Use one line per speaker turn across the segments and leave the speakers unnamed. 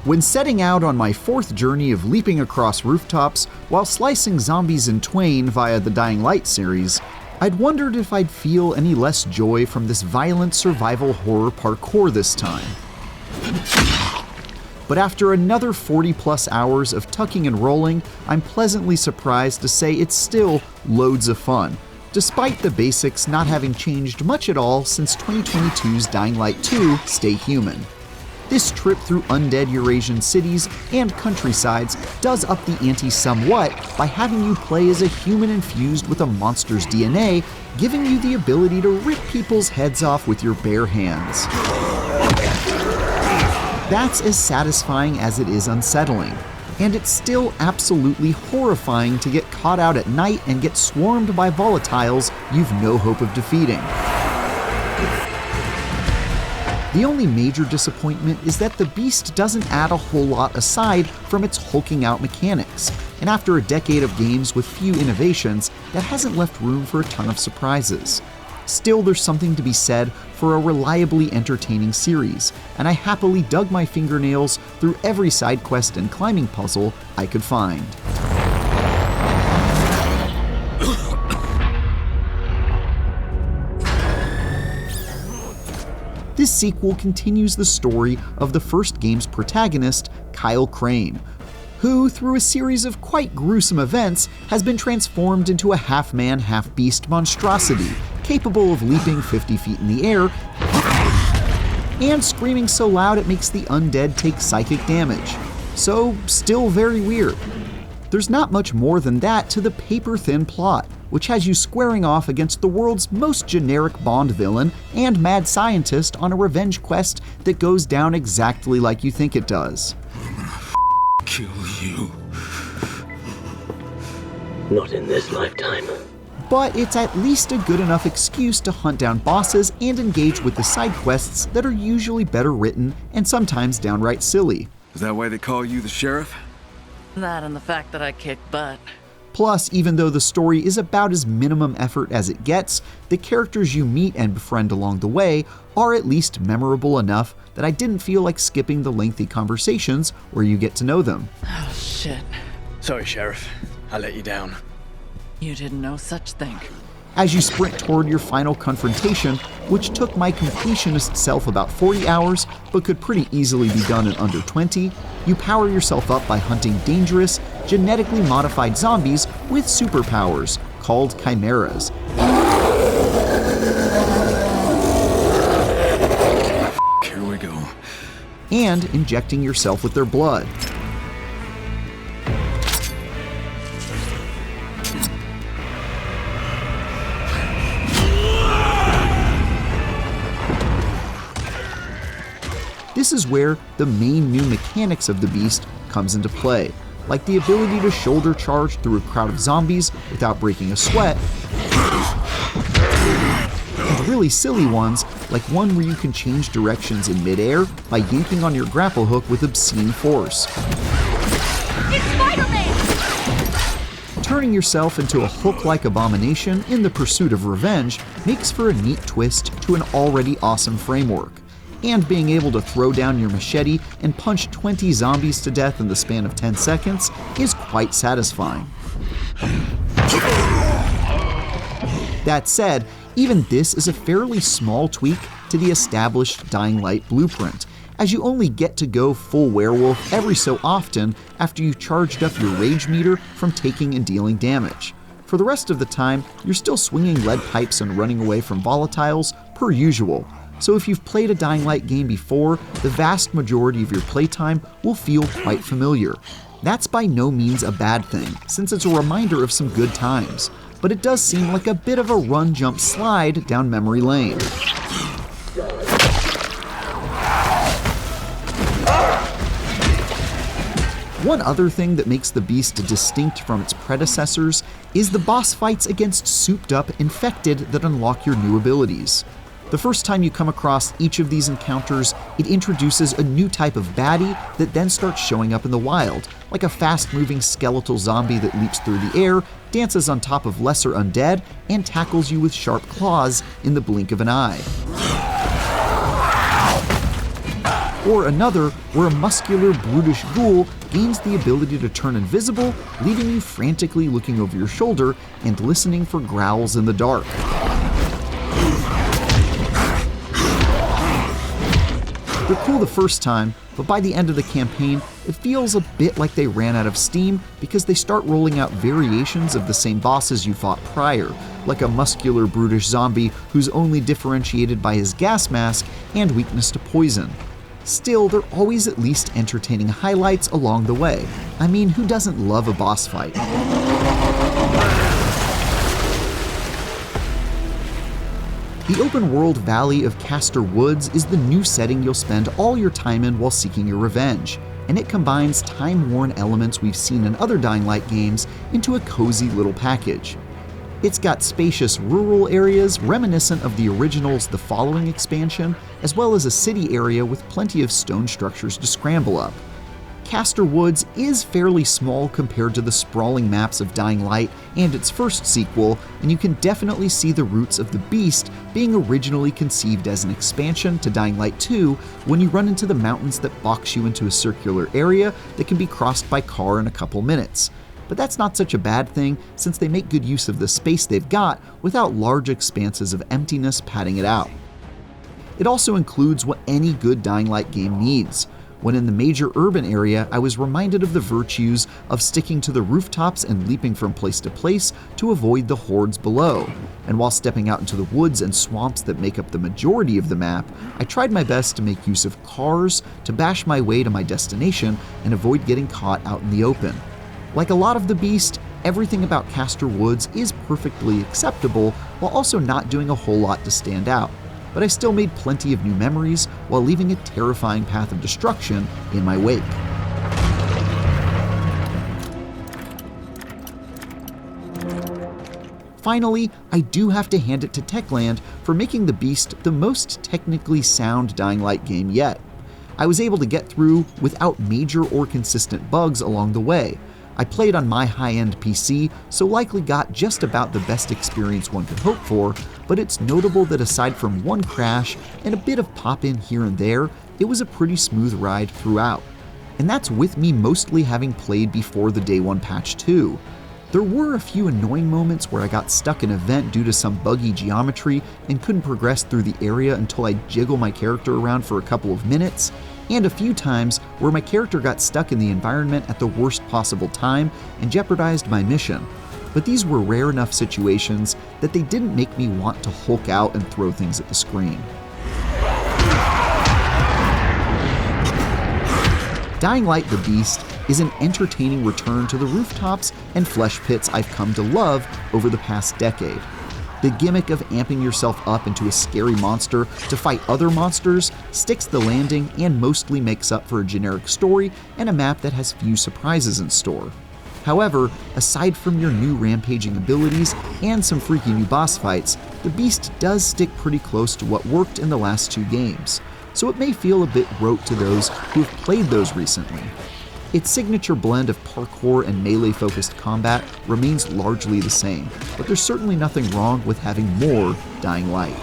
When setting out on my 4th journey of leaping across rooftops while slicing zombies in twain via the Dying Light series, I'd wondered if I'd feel any less joy from this violent survival horror parkour this time. But after another 40+ hours of tucking and rolling, I'm pleasantly surprised to say it's still loads of fun, despite the basics not having changed much at all since 2022's Dying Light 2 Stay Human. This trip through undead Eurasian cities and countrysides does up the ante somewhat by having you play as a human infused with a monster's DNA, giving you the ability to rip people's heads off with your bare hands. That's as satisfying as it is unsettling, and it's still absolutely horrifying to get caught out at night and get swarmed by volatiles you've no hope of defeating. The only major disappointment is that the beast doesn't add a whole lot aside from its hulking out mechanics, and after a decade of games with few innovations, that hasn't left room for a ton of surprises. Still, there's something to be said for a reliably entertaining series, and I happily dug my fingernails through every side quest and climbing puzzle I could find. This sequel continues the story of the first game's protagonist, Kyle Crane, who, through a series of quite gruesome events, has been transformed into a half-man, half-beast monstrosity, capable of leaping 50 feet in the air and screaming so loud it makes the undead take psychic damage. So, still very weird. There's not much more than that to the paper-thin plot, which has you squaring off against the world's most generic Bond villain and mad scientist on a revenge quest that goes down exactly like you think it does.
I'm gonna kill you.
Not in this lifetime.
But it's at least a good enough excuse to hunt down bosses and engage with the side quests that are usually better written and sometimes downright silly.
Is that why they call you the sheriff?
That and the fact that I kick butt.
Plus, even though the story is about as minimum effort as it gets, the characters you meet and befriend along the way are at least memorable enough that I didn't feel like skipping the lengthy conversations where you get to know them.
Oh, shit.
Sorry, Sheriff. I let you down.
You didn't know such thing.
As you sprint toward your final confrontation, which took my completionist self about 40 hours, but could pretty easily be done in under 20, you power yourself up by hunting dangerous, genetically modified zombies with superpowers, called chimeras.
Here we go.
And injecting yourself with their blood. This is where the main new mechanics of the beast comes into play, like the ability to shoulder charge through a crowd of zombies without breaking a sweat, and really silly ones, like one where you can change directions in midair by yanking on your grapple hook with obscene force.
It's Spider-Man!
Turning yourself into a hook-like abomination in the pursuit of revenge makes for a neat twist to an already awesome framework. And being able to throw down your machete and punch 20 zombies to death in the span of 10 seconds is quite satisfying. That said, even this is a fairly small tweak to the established Dying Light blueprint, as you only get to go full werewolf every so often after you've charged up your rage meter from taking and dealing damage. For the rest of the time, you're still swinging lead pipes and running away from volatiles per usual. So if you've played a Dying Light game before, the vast majority of your playtime will feel quite familiar. That's by no means a bad thing, since it's a reminder of some good times, but it does seem like a bit of a run-jump-slide down memory lane. One other thing that makes the beast distinct from its predecessors is the boss fights against souped-up infected that unlock your new abilities. The first time you come across each of these encounters, it introduces a new type of baddie that then starts showing up in the wild, like a fast-moving skeletal zombie that leaps through the air, dances on top of lesser undead, and tackles you with sharp claws in the blink of an eye. or another where a muscular, brutish ghoul gains the ability to turn invisible, leaving you frantically looking over your shoulder and listening for growls in the dark. They're cool the first time, but by the end of the campaign, it feels a bit like they ran out of steam because they start rolling out variations of the same bosses you fought prior, like a muscular, brutish zombie who's only differentiated by his gas mask and weakness to poison. Still, they're always at least entertaining highlights along the way. I mean, who doesn't love a boss fight? The open-world Valley of Castor Woods is the new setting you'll spend all your time in while seeking your revenge, and it combines time-worn elements we've seen in other Dying Light games into a cozy little package. It's got spacious rural areas reminiscent of the original's The Following expansion, as well as a city area with plenty of stone structures to scramble up. Castor Woods is fairly small compared to the sprawling maps of Dying Light and its first sequel, and you can definitely see the roots of the Beast being originally conceived as an expansion to Dying Light 2 when you run into the mountains that box you into a circular area that can be crossed by car in a couple minutes. But that's not such a bad thing, since they make good use of the space they've got without large expanses of emptiness padding it out. It also includes what any good Dying Light game needs. When in the major urban area, I was reminded of the virtues of sticking to the rooftops and leaping from place to place to avoid the hordes below. And while stepping out into the woods and swamps that make up the majority of the map, I tried my best to make use of cars to bash my way to my destination and avoid getting caught out in the open. Like a lot of the Beast, everything about Castor Woods is perfectly acceptable while also not doing a whole lot to stand out. But I still made plenty of new memories while leaving a terrifying path of destruction in my wake. Finally, I do have to hand it to Techland for making the Beast the most technically sound Dying Light game yet. I was able to get through without major or consistent bugs along the way. I played on my high-end PC, so likely got just about the best experience one could hope for, but it's notable that aside from one crash and a bit of pop-in here and there, it was a pretty smooth ride throughout. And that's with me mostly having played before the Day 1 patch too. There were a few annoying moments where I got stuck in a vent due to some buggy geometry and couldn't progress through the area until I'd jiggle my character around for a couple of minutes, and a few times where my character got stuck in the environment at the worst possible time and jeopardized my mission. But these were rare enough situations that they didn't make me want to hulk out and throw things at the screen. Dying Light the Beast is an entertaining return to the rooftops and flesh pits I've come to love over the past decade. The gimmick of amping yourself up into a scary monster to fight other monsters sticks the landing and mostly makes up for a generic story and a map that has few surprises in store. However, aside from your new rampaging abilities and some freaky new boss fights, the Beast does stick pretty close to what worked in the last two games, so it may feel a bit rote to those who have played those recently. Its signature blend of parkour and melee-focused combat remains largely the same, but there's certainly nothing wrong with having more Dying Light.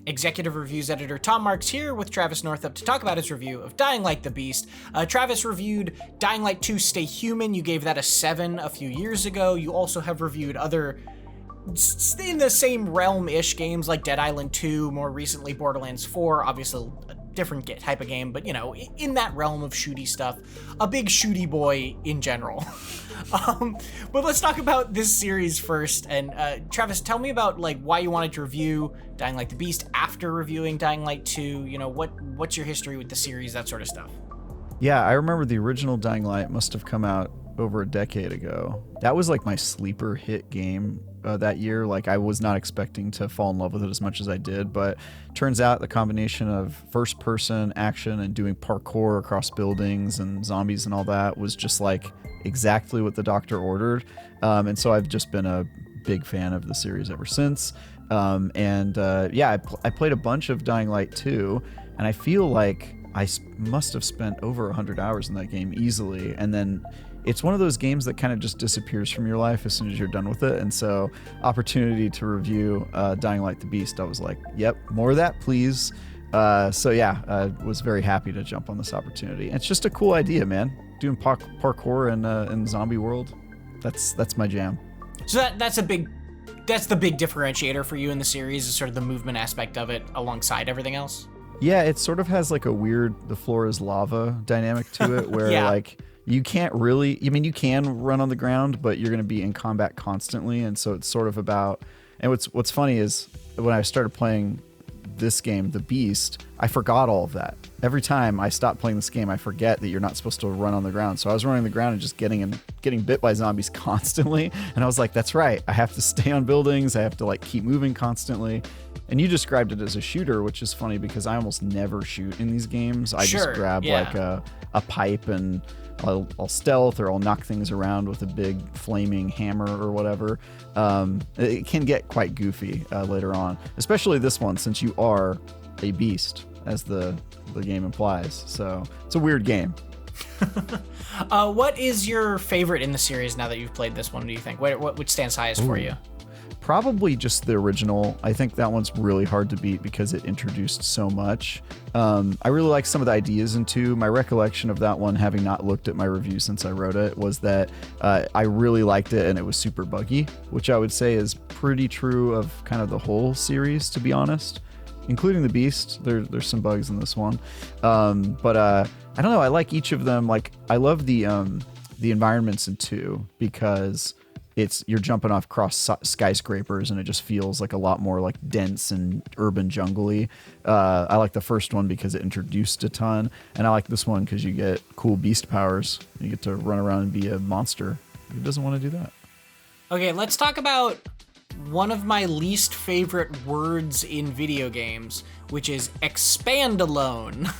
Executive Reviews editor Tom Marks here with Travis Northup to talk about his review of Dying Light the Beast. Travis reviewed Dying Light 2 Stay Human. You gave that a 7 a few years ago. You also have reviewed other in the same realm-ish games like Dead Island 2, more recently Borderlands 4, obviously a different type of game, but you know, in that realm of shooty stuff, a big shooty boy in general. But let's talk about this series first, and Travis, tell me about like why you wanted to review Dying Light the Beast after reviewing Dying Light 2, you know, what's your history with the series, that sort of stuff.
Yeah, I remember the original Dying Light must have come out over a decade ago. That was like my sleeper hit game that year. Like, I was not expecting to fall in love with it as much as I did, but turns out the combination of first person action and doing parkour across buildings and zombies and all that was just like exactly what the doctor ordered. And so I've just been a big fan of the series ever since. I played a bunch of Dying Light 2, and I feel like I must have spent over 100 hours in that game easily, and then it's one of those games that kind of just disappears from your life as soon as you're done with it. And so opportunity to review Dying Light the Beast, I was like, yep, more of that, please. So yeah, I was very happy to jump on this opportunity. And it's just a cool idea, man. Doing parkour in zombie world, that's my jam.
So that's the big differentiator for you in the series, is sort of the movement aspect of it alongside everything else.
Yeah, it sort of has like a weird the floor is lava dynamic to it where like you can't really, I mean, you can run on the ground, but you're going to be in combat constantly. And so it's sort of about, and what's funny is when I started playing this game, The Beast, I forgot all of that. Every time I stop playing this game, I forget that you're not supposed to run on the ground. So I was running on the ground and just getting bit by zombies constantly. And I was like, that's right. I have to stay on buildings. I have to like keep moving constantly. And you described it as a shooter, which is funny because I almost never shoot in these games. I just grab like a pipe and I'll stealth, or I'll knock things around with a big flaming hammer or whatever. It can get quite goofy later on, especially this one, since you are a beast, as the game implies. So it's a weird game.
What is your favorite in the series now that you've played this one, do you think? Which stands highest for you?
Probably just the original. I think that one's really hard to beat because it introduced so much. I really like some of the ideas in 2. My recollection of that one, having not looked at my review since I wrote it, was that I really liked it and it was super buggy, which I would say is pretty true of kind of the whole series, to be honest, including the Beast. There's some bugs in this one. But I don't know. I like each of them. Like, I love the environments in 2 because you're jumping off cross skyscrapers and it just feels like a lot more like dense and urban jungly. I like the first one because it introduced a ton, and I like this one because you get cool beast powers. You get to run around and be a monster. Who doesn't want to do that? Okay,
let's talk about one of my least favorite words in video games, which is expandalone.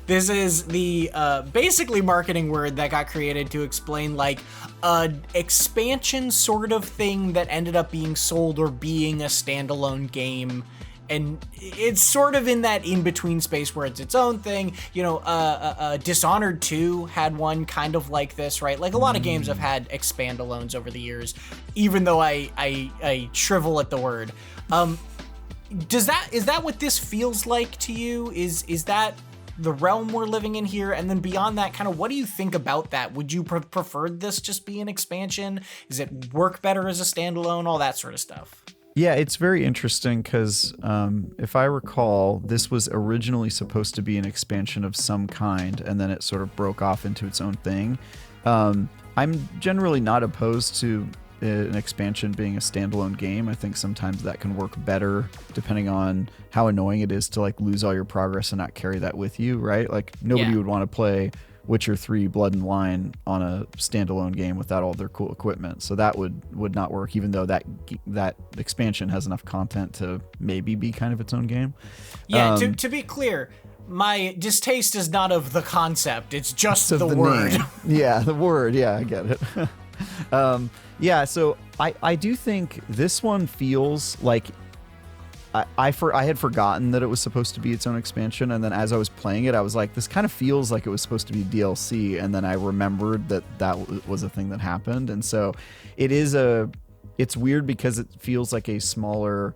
This is the basically marketing word that got created to explain like an expansion sort of thing that ended up being sold or being a standalone game. And it's sort of in that in-between space where it's its own thing. You know, Dishonored 2 had one kind of like this, right? Like a lot of games have had expandalones over the years, even though I shrivel at the word. Is that what this feels like to you? Is that the realm we're living in here? And then beyond that, kind of what do you think about that? Would you prefer this just be an expansion? Does it work better as a standalone? All that sort of stuff.
Yeah, it's very interesting because if I recall, this was originally supposed to be an expansion of some kind, and then it sort of broke off into its own thing. I'm generally not opposed to an expansion being a standalone game. I think sometimes that can work better depending on how annoying it is to like lose all your progress and not carry that with you, right? Like nobody would want to play Witcher 3 Blood and Wine on a standalone game without all their cool equipment. So that would not work, even though that expansion has enough content to maybe be kind of its own game.
Yeah, to be clear, my distaste is not of the concept, it's just the word.
Name. Yeah, the word. Yeah, I get it. Yeah, so I do think this one feels like I had forgotten that it was supposed to be its own expansion, and then as I was playing it, I was like, this kind of feels like it was supposed to be DLC, and then I remembered that was a thing that happened, and so it's weird because it feels like a smaller,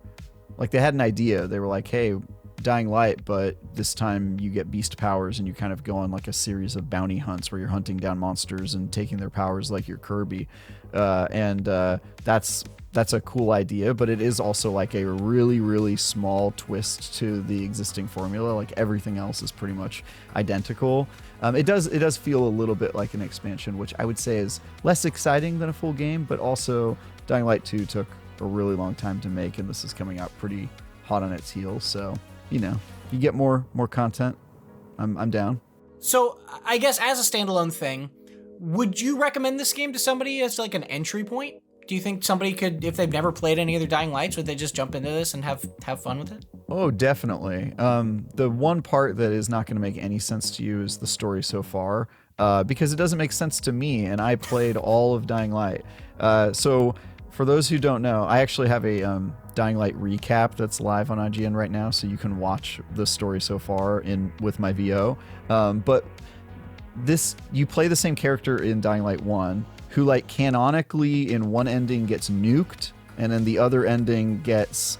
like they had an idea. They were like, hey, Dying Light, but this time you get beast powers and you kind of go on like a series of bounty hunts where you're hunting down monsters and taking their powers like you're Kirby. That's a cool idea, but it is also like a really, really small twist to the existing formula. Like everything else is pretty much identical. It does feel a little bit like an expansion, which I would say is less exciting than a full game, but also Dying Light 2 took a really long time to make, and this is coming out pretty hot on its heels. So, you know, you get more content. I'm down.
So I guess as a standalone thing, would you recommend this game to somebody as like an entry point? Do you think somebody could, if they've never played any other Dying Lights, would they just jump into this and have fun with it?
Oh, definitely. The one part that is not going to make any sense to you is the story so far, because it doesn't make sense to me, and I played all of Dying Light. So for those who don't know, I actually have a Dying Light recap that's live on IGN right now, so you can watch the story so far with my VO. But you play the same character in Dying Light 1 who like canonically in one ending gets nuked and then the other ending gets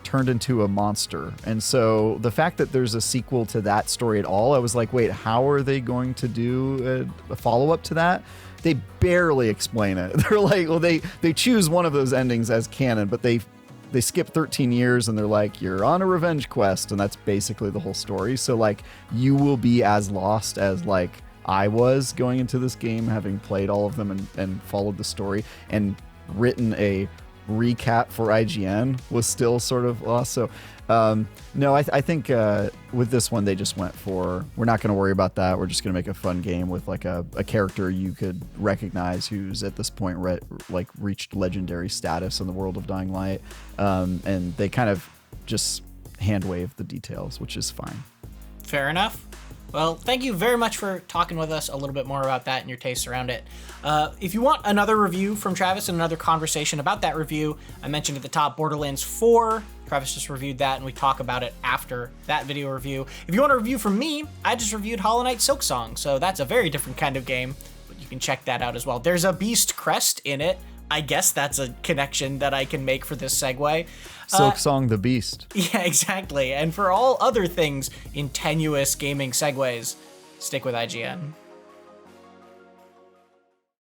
turned into a monster. And so the fact that there's a sequel to that story at all, I was like, wait, how are they going to do a follow-up to that? They barely explain it. They're like, well, they choose one of those endings as canon, but they skip 13 years and they're like, you're on a revenge quest, and that's basically the whole story. So like you will be as lost as like I was going into this game, having played all of them and followed the story and written a recap for IGN, was still sort of lost. So no, I think with this one they just went for, we're not going to worry about that, we're just going to make a fun game with like a character you could recognize who's at this point reached legendary status in the world of Dying Light, and they kind of just hand wave the details, which is fine.
Fair enough. Well, thank you very much for talking with us a little bit more about that and your tastes around it. If you want another review from Travis and another conversation about that review, I mentioned at the top Borderlands 4. Travis just reviewed that, and we talk about it after that video review. If you want a review from me, I just reviewed Hollow Knight Silksong, so that's a very different kind of game, but you can check that out as well. There's a beast crest in it. I guess that's a connection that I can make for this segue.
Silksong the Beast.
Yeah, exactly. And for all other things in tenuous gaming segues, stick with IGN.